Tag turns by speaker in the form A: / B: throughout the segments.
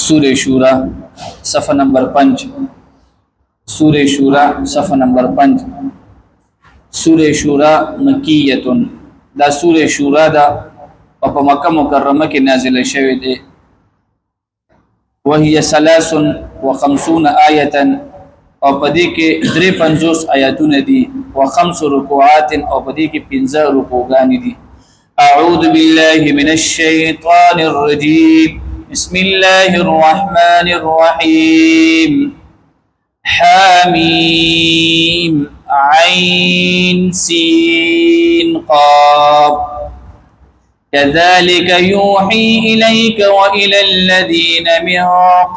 A: سورہ شورى صفحہ نمبر 5 سورہ شورى صفحہ نمبر 5 سورہ شورى مکیۃ دا سورہ شورى دا په مکه مکرمه کې نازله شوې ده وهي 53 آیه او پدې کې 53 آیاتونه دي او 5 رکوعات او پدې کې 15 رکوعګان دي اعوذ بالله من الشیطان الرجیم بسم الله الرحمن الرحیم حمیم عین سین قاف كذلك يوحي إليك وإلى الذين من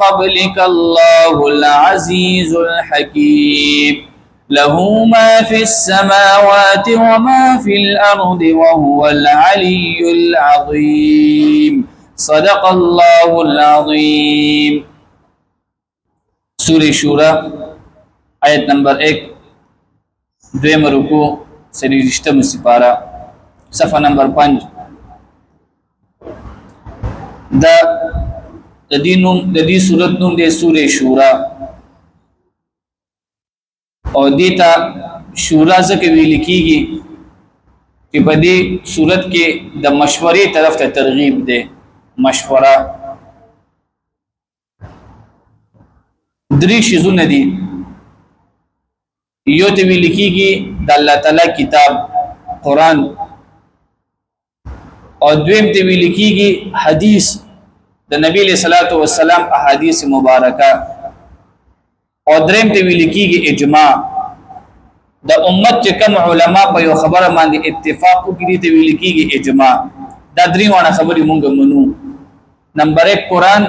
A: قبلك الله العزيز الحكيم له ما في السماوات وما في الأرض وهو العلي العظيم صدق الله العظيم سورة شورى آیت نمبر 1 دویم رکوع سریشتم سپارہ صفحہ نمبر 5 دا دې صورت نوم دی سورہ شورى او دیتا شورا ځکه ویل کیږي چې په دې صورت کې د مشورې طرف ته ترغیب دی مشوره درې شیزونه دي یو ته ویل کیږي د الله تعالی کتاب قرآن او دویم ته ویل کیږي حدیث د نبی له صلوات و سلام احادیث مبارکه او دریم ته ویل کیږي اجماع د امت چې کوم علما په یو خبره باندې اتفاق وکړي ته ویل کیږي اجماع دا درې وانه خبرې مونږ منو نمبر 1 قرآن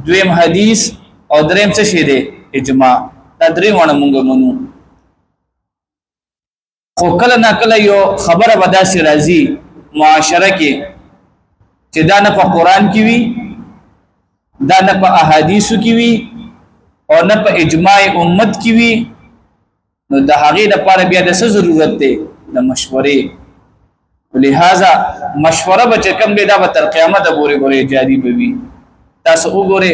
A: دویم حدیث او دریم څه شی دی اجماع دا درې وانه مونږ منو خو کله نه کله یو خبره بداسي راځي معاشره کې چې دا نه په قرآن کې وي دا نه په احادیثو کې وي او نه په اجماع امت کې وي نو د هغې لپاره بیا د څه ضرورت دی د مشورې لہذا مشوره به چې کوم دی دا به تر قیامته پورې جاری به وي تاسو وګورئ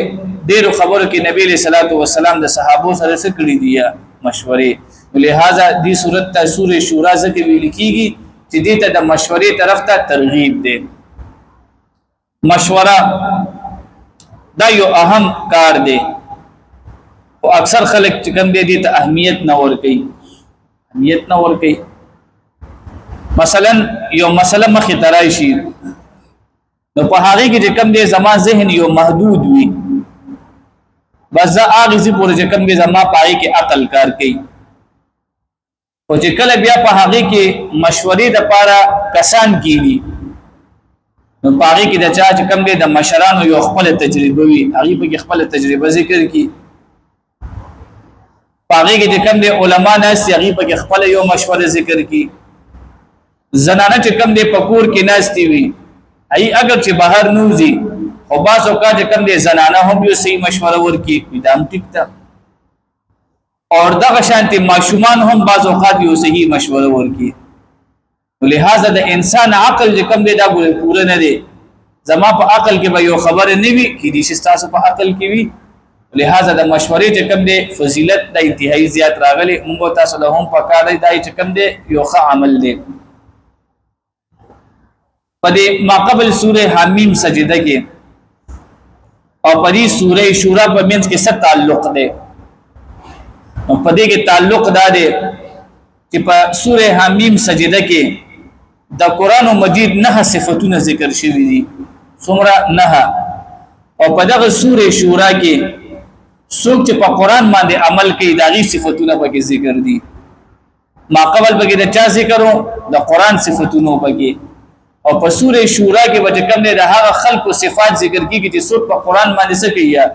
A: ډېرو خبرو کې نبی علیه الصلاۃ والسلام د صحابو سره څه کړي دي مشورې لہذا دې صورت ته سورې شورا ځکه ویل کېږي چې دې ته د مشورې طرف ته ترغیب دی مشوره دا یو اهم کار دی او اکثر خلک چې کوم دی ته اهمیت نه ورکوي مثلا یو مسله مخې ته راشي نو په هغې کې چې کوم دی زما ذهن یو محدود وي بس زه هغې ځي پورې چې کوم دی زما په هغې کې عقل کار کوي او چې کله بیا په هغې کې مشورې دپاره کسان کېږي نو په هغې کې د چا چې کوم دی د مشرانو یو خپله تجربه وي هغې پکې خپله تجربه ذکر کړي په هغې کې چې کوم دی علما ناستي هغې پکې خپله یو مشوره ذکر کړي زنانه چې کوم دی په کور کې ناستي وي هغې اگر چې بهر نوځي خو بعض اوقات چې کوم دی زنانه هم یو صحیح مشوره ورکړي دا هم ټیک ده اور دغه شانتي ماشومان هم بعض اوقات یو صحیح مشوره ورکړي لہذا د انسان عقل چې کوم دی دا پوره نه دی زما په عقل کې به یو خبره نه وي کېدای شي ستاسو په عقل کې وي لہذا د مشورې چې کوم دی فضیلت د انتهایی زیات راغلی موږ تاسو له هم پکار دی دا چې کوم دی یو ښه عمل دی په دې ماقبل سوره حمیم سجده کې او په دې سوره شورا په منځ کې څه تعلق دی نو په دې کې تعلق دا دی چې په سوره حمیم سجده کې د قرآن مجید 9 صفاتونه ذکر شوي دي څومره 9 او په دغه سوره شورا کې څوک چې په قرآن باندې عمل کوي د هغې صفتونه پکې ذکر دي ماقبل پکې د چا ذکر د قرآن صفتونو پکې او په سوره شورا کې به کوم دی د هغه خلکو صفات ذکر کېږي چې څوک په قرآن باندې څه کوي یا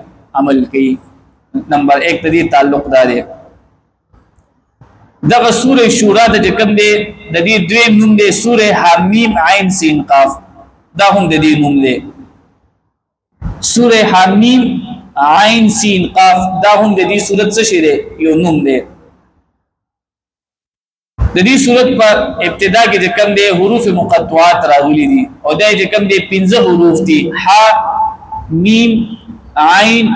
A: عمل کوي نمبر 1 ته دې تعلق دا دی دغه سوره شورا د کوم دی د دې دویم نوم دی سوره حمیم عین سین قاف دا هم د دې نوم دی سوره حمیم عین سین قاف دا هم د دې صورت څه شی دی یو نوم دی د دې صورت په ابتدا کې چې کوم دی حروف مقطعات راغلي دي او دا چې کوم دی 15 حروف دي ح میم عین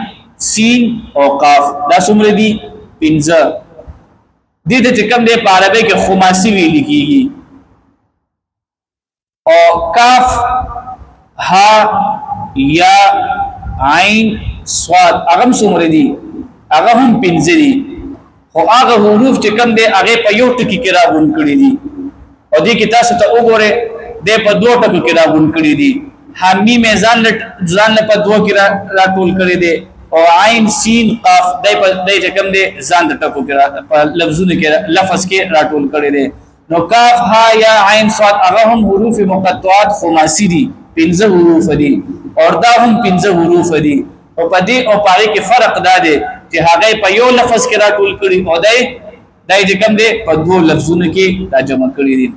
A: سین او قاف دا څومره دي 15 دې ته کوم دی په عربی کې خماسي ویل کیږي او کاف ها یا عین صاد هغه څومره دي هغه هم 15 دي خو هغه حروف چې کوم دی هغه په یو ټکی کې راغون کړی دي او دې کې تاسو ته وګوره د په دوه ټکو کې راغون کړی دي حمی میزان په دوه کې را ټول کړی دي او عین سین قاف دای په دای چې کوم دی ځان د ټکو کې په لفظونو کې لفظ کې را ټول کړی دي نو کاف ها یا عین صاد هغه هم حروف مقطعات خماسی دي 15 حروف دي او دا هم 15 حروف دي او په دې او پاره کې فرق دا دی چې هغه په یو لفظ کې را ټول کړي او دای چې کوم دی په دوه لفظونو کې دا جمع کړی دي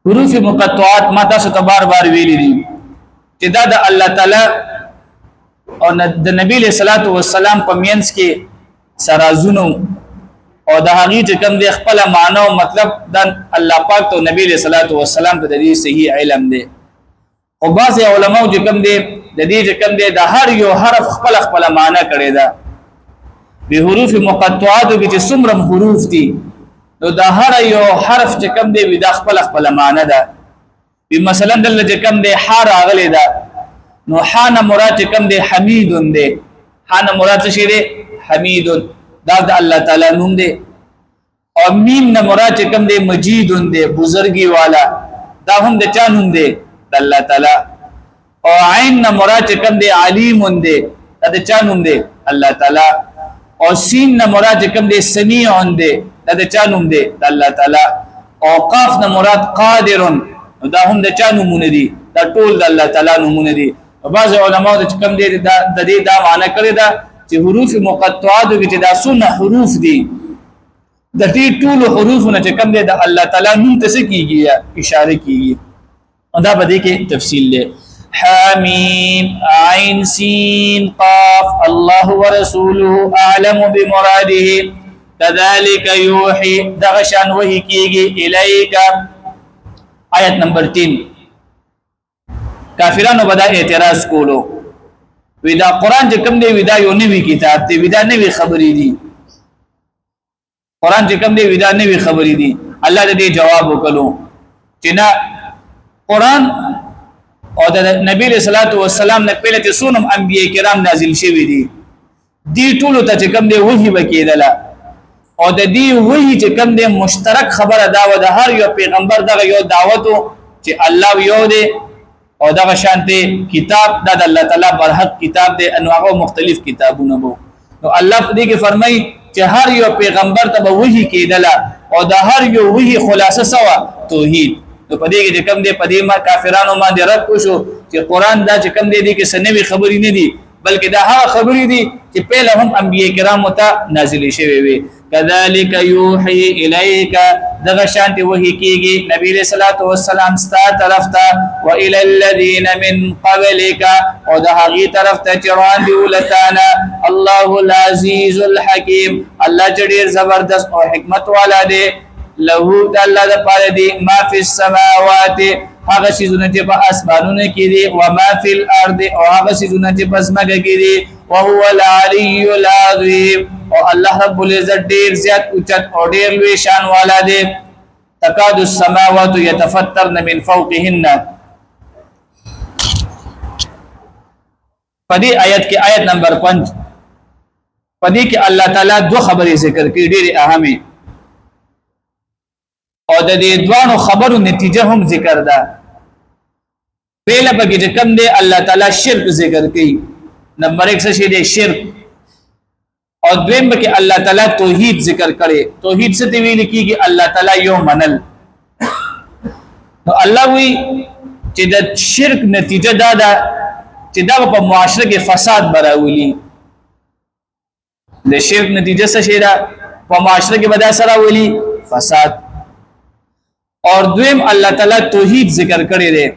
A: حروف مقطعات ما تاسو ته بار ویلي دي چې دا د الله تعالی او د نبی له صلوات و سلام په مینس کې سرازونو او د هغه چې کوم دی خپل معنی او مطلب د الله پاک او نبی له صلوات و سلام ته د دې صحیح علم دی او بعض علماء چې کوم دی د دې چې کوم دی د هر یو حرف خپل معنی کړي دا به حروف مقطعات کې چې څومره حروف دي نو د هر یو حرف چې کوم دی د خپل معنی ده مثلا دلته چې کوم دی حار اغلی ده نو حان مراد چې کوم دی حمیدون دی حان مراد څه دی حمیدون دا د الله تعالی نوم دی او میم نه مراد چې کوم دی مجیدون دی بزرګي والا دا هم د چا نوم دی د الله تعالی او عین نه مراد چې کوم دی علیمون دی دا د چا نوم دی الله تعالی او سین نه مراد چې کوم دی سمیعون دی دا د چا نوم دی د الله تعالی او قاف نه مراد قادرون دا هم د چا نومونه دي دا ټول د الله تعالی نومونه دي بعض علماء د کوم دي د دې دا معنی کړی دا چې حروف مقطعات کې دا سن حروف دي د دې ټول حروفونه چې کوم دي د الله تعالی نوم ته کیږي اشاره کیږي دا به دې کې تفصیل له حمیم عین سین قاف الله ورسوله اعلم بمراده كذلك يوحي دغشان وحی کیږي الیک آیت نمبر 3 کافرانو بدا اعتراض کولو ودا قران چې کوم دی ودا یو نوی کتاب دی ودا نوی خبرې دي قران چې کوم دی ودا نوی خبرې دي الله دې جواب وکړو چې نه قران او د نبی صلی الله علیه وسلم نه پهله ته سونم انبیای کرام نازل شوی دي دی ټول ته چې کوم دی وحی وکیدله او د دې وحی چې کوم دی مشترک خبره دا و د هر یو پیغمبر دغه یو دعوتو چې الله یو دی او دغه شانته کتاب د الله تعالی برحق کتاب دی انواع مختلف کتابونه وو نو الله دې کې فرمای چې هر یو پیغمبر ته به وحی کیدله او د هر یو وحی خلاصه سوا توحید نو په دې کې کوم دی په دې ما کافرانو باندې رد وشو چې قران دا چې کوم دی کې سنوي خبرې نه دي بلکې دا هغه خبرې دي چې پهله هم انبیای کرام ته نازل شوی وي كذلك يوحي اليك دغه شانتي وحي کیږي نبی صلی الله علیه وسلم ستا طرف ته و الى الذين من قبلك او د هغه طرف ته چروان دی ولتانا الله العزيز الحكيم الله جډیر زبردست او حکمت والا دی له د الله د پاره دی ما فی السماوات هغه شیزونه چې په اسمانونو کې دي او ما فی الارض او هغه شیزونه چې په ځمکه کې دي وهو العلی العظیم او الله رب العزت ډیر زیات اوچت او ډیر لوی شان والا دی تکاد السماوات يتفطرن من فوقهن پدې آیت کې آیت نمبر 5 پدې کې الله تعالی دو خبرې ذکر کړي ډېر اهمه او د دې دوانو خبرو نتیجه هم ذکر ده پهله پکې چې کوم دی الله تعالی شرک ذکر کړي نمبر 1 څه دی شرک او دویم پکې الله تعالی توحید ذکر کړي توحید څه دی ویل کیږي الله تعالی یو منل نو الله وی چې د شرک نتیجه دا ده چې دا په معاشره کې فساد براولي د شرک نتیجه څه شي دا په معاشره کې بدا سره ولي فساد اور دویم الله تعالی توحید ذکر کړی دی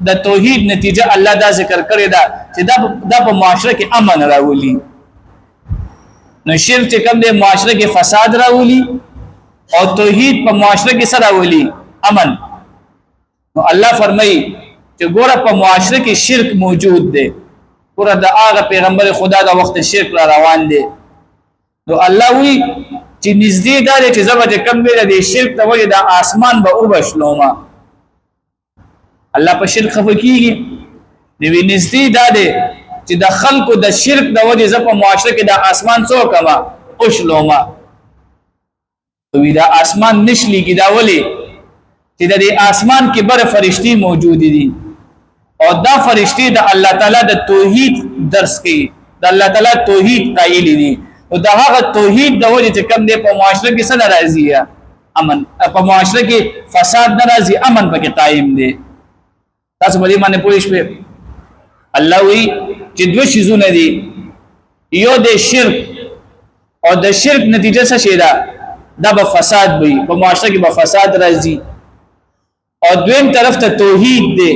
A: د توحید نتیجه الله دا ذکر کړی دا چې دا په معاشره کې امن راولي نو شرک چې کوم دی معاشره کې فساد راولي او توحید په معاشره کې سره راولي امن نو الله فرمایي چې ګوره په معاشره کې شرک موجود دی ګوره د هغه پیغمبر خدا د وخت شرک را روان دی نو الله وی چې نږدې دا دی چې زبر کم ویل دی شرک د وجه د اسمان به او بشلوما الله په شرک خفه کیږي نو نږدې دا دی چې د خلکو د شرک د وجه ز په معاشره کې د اسمان څو کما او شلوما وی دا اسمان نشلی کی دا ولی چې د اسمان کې بر فرشتي موجود دي او دا فرشتي د الله تعالی د توحید درس کوي د الله تعالی توحید قائل دي او دا هغه توحید د وجه چې کم دی په معاشره کې څه ناراضي امن په معاشره کې فساد ناراضي امن پکې قائم دي تاسو باندې باندې پوښښ په الله وی چې دوه شیزونه دي یو د شرک او د شرک نتیجه څه شي دا به فساد وي په معاشره کې به فساد راځي او دویم طرف ته توحید دی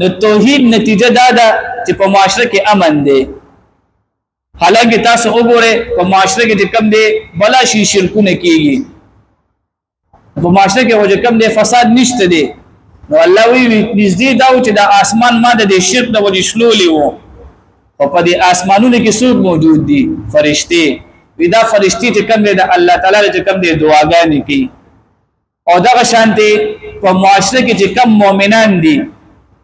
A: نو توحید نتیجه دا ده چې په معاشره کې امن دی حالانکه تاسو وګورئ په معاشره کې چې کم دی بلا شي شرکونه کیږي په معاشره کې وجه کم دی فساد نشته دی نو الله وی نږدې دا چې د اسمان ماده د شرک د وجه شلولې وو او په دې اسمانونو کې څوک موجود دي فرشتي ودا فرشتي چې کم دی د الله تعالی چې کم دی دعاګانې کوي او دا شانتي په معاشره کې چې کم مؤمنان دي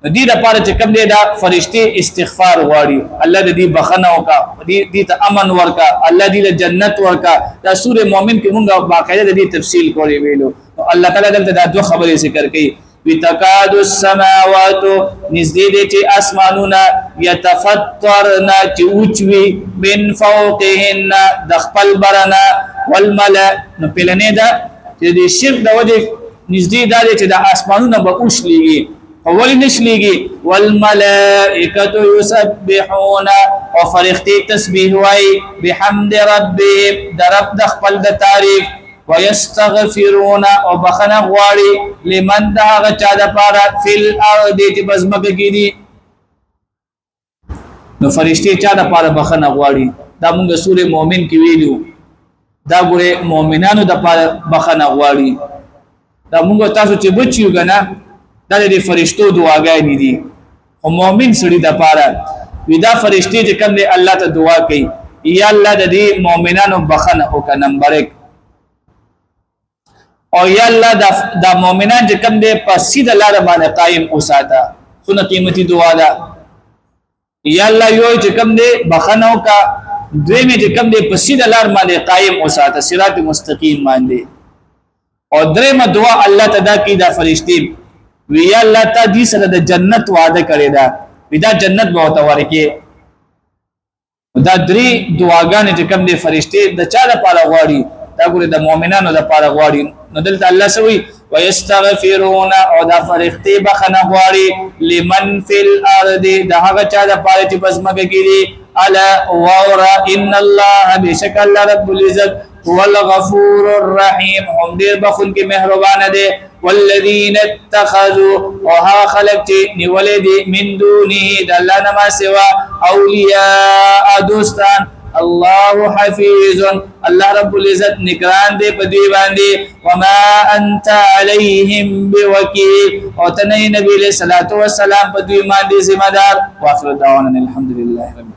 A: دې لپاره چې کم دی دا فرشتي استغفار غواړي الله دې بخنه وکا دې ته امن ورکا الله دې جنت ورکا دا سوره مؤمن کې مونږه باقاعده دې تفصیل کوي ویلو الله تعالی دلته دا دوه خبرې ذکر کړي وتکاد السماوات نزدې دې چې اسمانونه يتفطرن چې اوچوي من فوقهن د خپل برنا والملأ نو پلنې دا چې دې شرک د وجه نزدې دا چې د اسمانونه به اوښليږي اول نشليږي والملائکه یسبحون او فرښتې تسبیح وای بحمد ربهم درب د خپل د تعریف ويستغفرون او بخنه غواړي لمن دا غچا د پاره فل ارض چې بزمکه کې دي نو فرشتي چا د پاره بخنه غواړي دا موږ سوره مؤمن کې ویلو دا ګوره مؤمنانو د پاره بخنه غواړي دا موږ تاسو چې بچیو کنه دا د فرشتو دعاګانې دي او مؤمن سړي د پاره ودا فرشتي چې کوم دی الله ته دعا کوي یا الله د دې مؤمنانو بخنه او ک نمبر 1 او یا الله د مؤمنان چې کوم دی په سیده لار باندې قائم اوساته سونه قیمتي دعا ده یا الله یو چې کوم دی بخنه او کا دوی چې کوم دی په سیده لار باندې قائم اوساته صراط مستقیم باندې او درېمه دعا الله تدا کی دا فرشتي وی الله تا دې سره د جنت وعده کړی دا ودا جنت به وته ورکه دا درې دعاګانې چې کوم دي فرشتي د چا لپاره غواړي دا ګوره د مؤمنانو لپاره غواړي نو دلته الله سوي ويستغفرون او دا فرشتي بخنه غواړي لمن فی الارض دا هغه چا لپاره چې بسمګه کړي الا وورا ان الله بشک الله رب العزت هو الغفور الرحیم هم دې بخون کې مهربان دي والذین اتخذوا وها خلق نیولې دي من دونه د الله نه ما سوا اولیاء دوستان الله حفیظ الله رب العزت نگران دې په دې باندې وما انت علیهم بوکیل او تنه نبی له صلوات و سلام په دې باندې ذمہ دار واخر دعوانا الحمدلله